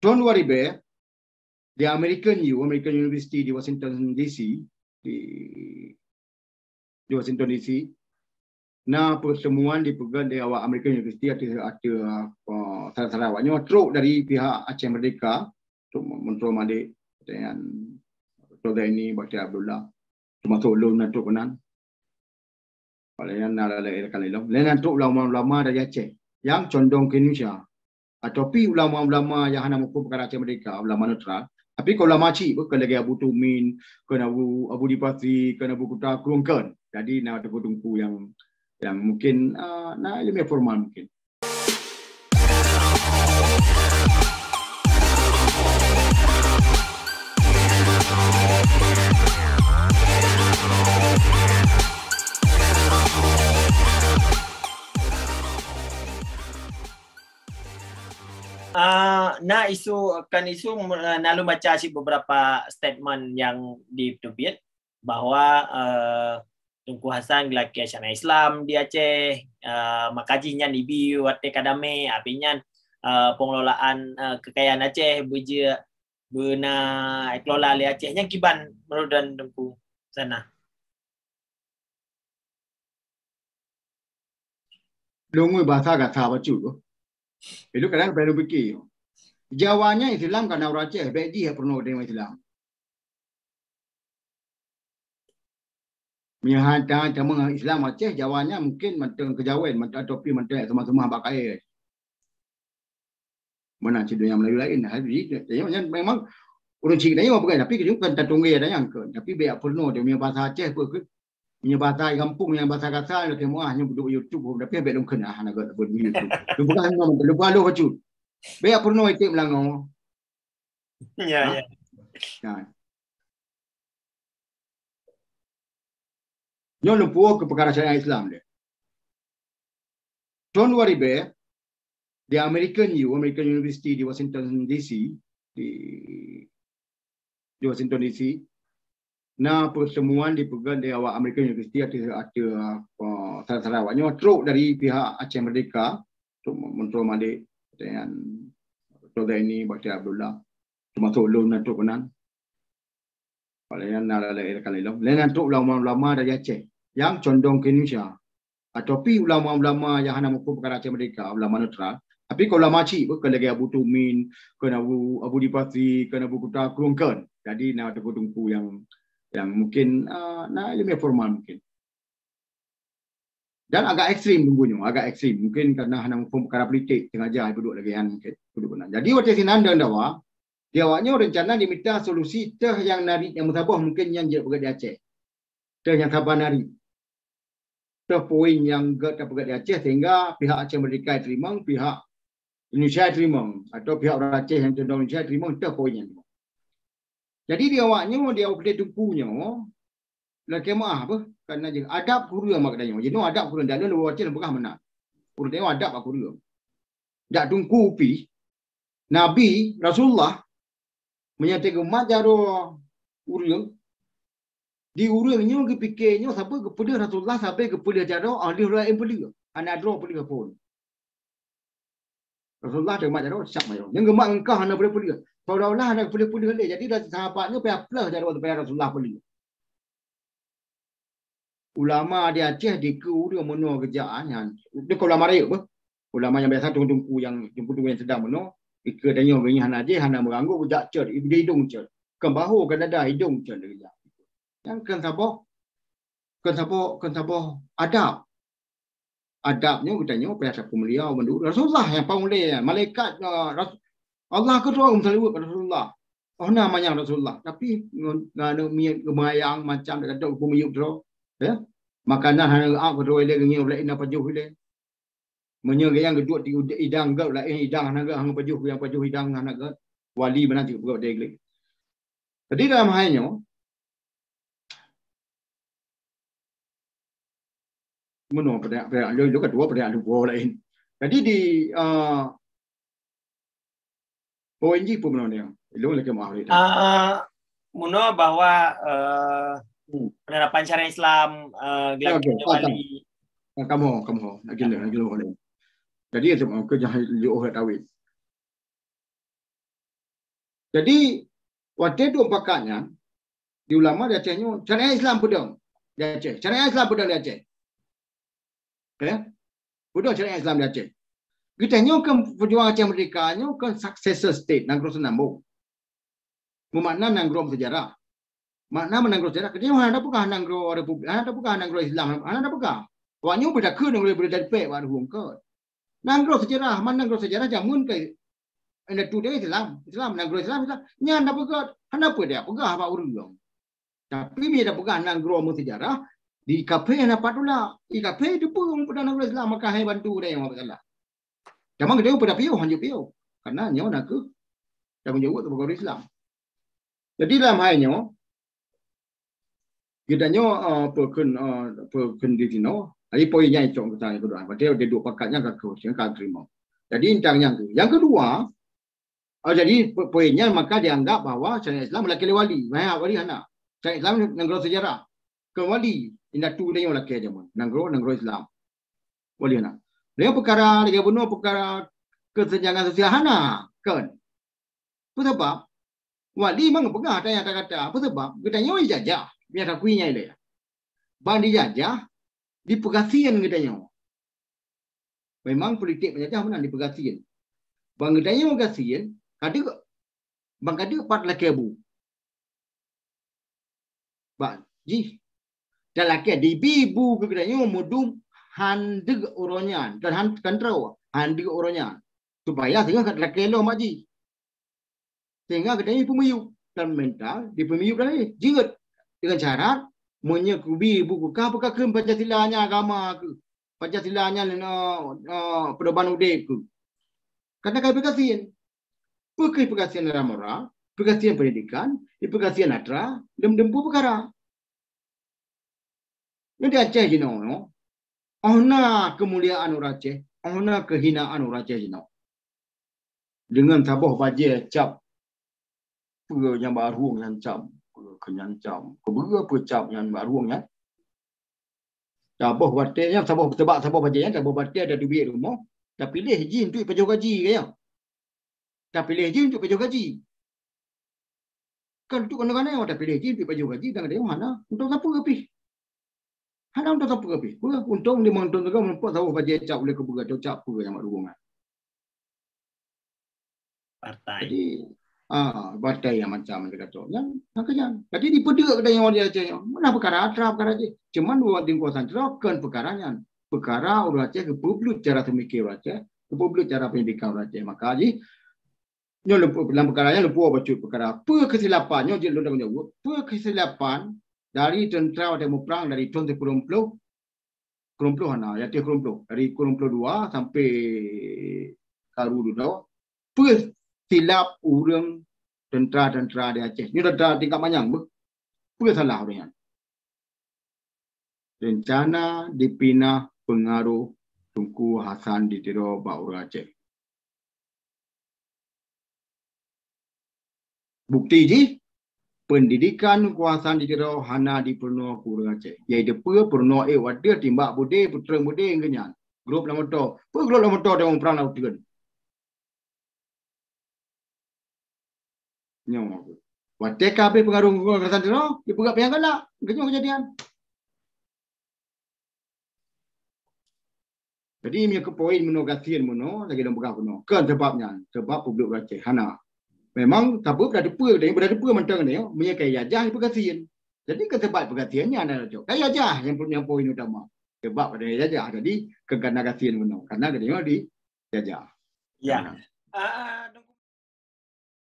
Don't worry, Bear. The American University di Washington DC, di Washington DC, na pertemuan dipegang di awak American University ada salah-salahnya teruk dari pihak Aceh Merdeka untuk Menteri Malik dengan Dr. ini Bakti Abdullah termasuk ulun Natuk Kenan. Kalian Natuk ulama-ulama dari Aceh yang condong ke Indonesia atau ulama-ulama yang hanya mengukur perkara Aceh Merdeka, ulama neutral. Tapi kalau ulama cik pun lagi Abu Tumin, kena Abu Dipati, kena Abu Kuta Kurungkan. Jadi nak ada tungku yang mungkin nak lebih formal mungkin. isu nalu baca si beberapa statement yang diterbit bahwa Tunku Hasan laki Asyana Islam di Aceh, makajinya nibi wate kadame apinya pengelolaan kekayaan Aceh beja bena kelola li Aceh yang kiban menurut dan Tunku sana. Lungui bahasa kata bacu tu. Itu kadang perlu fikir. Jawanya Islam kan orang Aceh, bagi yang pernah dengan Islam. Mihantan cuma Islam Aceh, Jawanya mungkin macam kejawen, macam topi, macam sama-sama pakai. Mana cerita yang Melayu lain. Jadi memang orang cik dia bukan, tapi kita bukan tertunggu ada yang ke. Tapi biar pernah dia punya bahasa Aceh pun ke. Punya bahasa kampung yang bahasa kasar dia semua hanya duduk YouTube tapi biar dong kena nak buat YouTube. Lu bukan ngomong lu balu bacu. Biar pernah itu melangau. Ya. Nyo lumpuh ke perkara syariah Islam dia. Don't worry, Bear. The American University di Washington DC, di Washington DC, na pertemuan dipegang di awak American University ada salah-salahnya teruk dari pihak Aceh Merdeka untuk Menteri Malik dengan Dr. ini Bakti Abdullah termasuk ulun Natuk Kenan. Kalian Natuk ulama-ulama dari Aceh yang condong ke Indonesia atau ulama-ulama yang hanya mengukur perkara Aceh Merdeka, ulama neutral. Tapi kalau ulama cik pun lagi Abu Tumin, kena Abu Dipati, kena Abu Kuta Kurungkan. Jadi nak ada tungku yang mungkin nak lebih formal mungkin. Dan agak ekstrim tunggunya, agak ekstrim. Mungkin kerana hanya mengukur perkara politik sengaja duduk lagi kan. Jadi waktu sinanda ndawa dia awaknya rencana diminta solusi teh yang narik yang musabah mungkin yang je pergi di Aceh. Teh yang sabar narik. Teh poin yang pergi di Aceh sehingga pihak Aceh Merdeka terima, pihak Indonesia terima atau pihak orang Aceh yang condong Indonesia terima teh poinnya. Jadi dia awaknya dia boleh tungkunya lagi maaf apa kerana je adab kurang maknanya. Jadi adab kurang dalam luar Aceh bukan mana. Kurang tengok adab aku kurang. Dak tungku pi Nabi Rasulullah menyatakan majaro urang di urangnya ke fikirnya sampai kepada Rasulullah sampai kepada jaro ahli lain pula anak dro pula pun Rasulullah dengan jaro siap mayo yang gemak engkau hana boleh pula seolah-olah hana boleh pula jadi dah sahabatnya payah plus jaro supaya Rasulullah pula ulama di Aceh di ke urang mono kerjaan dia ulama raya apa ulama yang biasa tunggu yang sedang mono Ika tanya orang hana je hana meranggu budak cer ibu hidung cer kan bahu kan dada hidung cer dia yang kan sabah adabnya katanya biasa pemulia mendu Rasulullah yang paling malaikat Allah ke orang selalu Rasulullah namanya Rasulullah tapi ngana gemayang macam ada pemiyuk dro ya makanan hana kedua dia ngin oleh ina pajuh dia menyega yang kedua di idang gak lah idang naga hang pajuh yang pajuh idang naga wali mana tu buat deglik. Jadi dalam halnya menurut pada lu kedua pada dua lain. Jadi di ONG pun menurut dia. Lu lagi maaf dia. Menurut bahwa penerapan syariat Islam gelak wali. Kamu lagi boleh. Jadi itu kerja liu tawid. Jadi waktu itu pakatnya di ulama di Acehnya syariat Islam pedang di Aceh. Syariat Islam pedang di Aceh. Ya. Pedang syariat Islam di Aceh. Kita nyokan perjuangan Aceh Merdeka nyokan successor state Nanggro Senambung. Bermakna Nanggro sejarah. Makna Nanggro sejarah. Kita ada bukan Nanggro Republik, ada bukan Nanggro Islam, ada bukan. Waktu beda ke Nanggro beda pe waktu hukum. Nanggro sejarah, mana Nanggro sejarah jamun ke anda tu dia Islam Nanggro Islam nya anda pegat anda apa dia pegah apa urang tapi dia dah pegah Nanggro sejarah di kafe yang dapat pula di kafe itu pun pada Nanggro Islam maka hai bantu dia yang masalah jangan dia pada piu hanya piu karena nyo nak ke jangan jauh tu Nanggro Islam jadi dalam halnya kita nyo perken di sini ai poinnya itu kita itu doang dia dua pakatnya ke yang kan terima jadi intangnya yang kedua jadi poinnya maka dianggap bahwa syariat Islam laki wali. Wali anak. Syariat Islam Nanggro sejarah. Ke wali. Indah tu dia laki aja mon. Nanggro Islam. Wali anak. Dia perkara dia bunuh perkara kesenjangan sosial anak. Kan. Apa sebab? Wali memang pegah tanya kata. Apa sebab? Kita nyawa jajah. Biar tak kuinya dia. Bang dijajah di pegasian kita nyawa. Memang politik penjajah menang di pegasian. Bang kita nyawa pegasian bang ada 4 laki abu. Bang, ji. Dan laki di bibu kegidannya modum handeg oronyan dan kontrol handeg oronyan supaya sehingga laki lo maji. Sehingga kegidannya pemiyu dan mental di pemiyu dan jingat dengan cara menyekubi buku kapakah ke Pancasilanya agama ke Pancasilanya pedoman udep ke. Karena kaya pegasian. Pakai pegasian ramora, pegasian pendidikan, pegasian atra, dempu perkara. Nanti Aceh jino, ona kemuliaan orang Aceh, ona kehinaan orang Aceh jino. Dengan tabuh baje cap, yang baruang yang cap, kenyancam, kebuka pecap yang baruang ya. Tabuh batik yang tabuh tebak tabuh baje yang tabuh batik ada duit rumah, tapi pilih jin tu pejuang gaji kaya. Tak pilih je untuk pejuang gaji. Kan untuk anak-anak yang tak pilih je untuk pejuang gaji dan dia mana untuk apa lebih? Hana untuk apa lebih? Untung dia menonton juga nampak tahu bajet cap boleh kebuka atau cap apa yang berhubungan. Partai. Jadi partai yang macam mereka tu. Yang kerja. Jadi dipedek kedai yang orang Aceh. Mana perkara atra perkara je. Cuman buat di kawasan kan perkaranya. Perkara orang Aceh kepublut cara semikir orang Aceh, kepublut cara pendidikan orang Aceh. Maka ji dalam perkara yang lupa baca perkara apa kesilapannya je lu dah menjawab apa kesilapan dari tentera demo perang dari tahun 20 hana ya 20 dari 22 sampai karu dulu apa silap orang tentera di Aceh ni dah tingkat panjang apa salah orangnya rencana dipinah pengaruh Tunku Hasan di Tiro Baura Aceh. Bukti ji pendidikan kuasaan di Tiro hana di Purno Kurang Aceh. Iaitu Purno wadah timbak bude putra bude kenyan. Grup nama tu. Grup nama tu dia perang laut tiga. Nyawa. Wadah kabel pengaruh kuasaan Tiro di pegak yang galak. Kenyang kejadian. Jadi ia ke poin menogasian mono lagi dalam pegang mono. Kan sebabnya sebab publik Aceh hana. Memang tapi berada pur mentang ni menyekai jajah pegasian. Jadi ketebat pegasiannya ada tu. Kayak jajah yang poin utama. Sebab pada jajah jadi kegana gasian mono. Karena dia di jajah. Ya.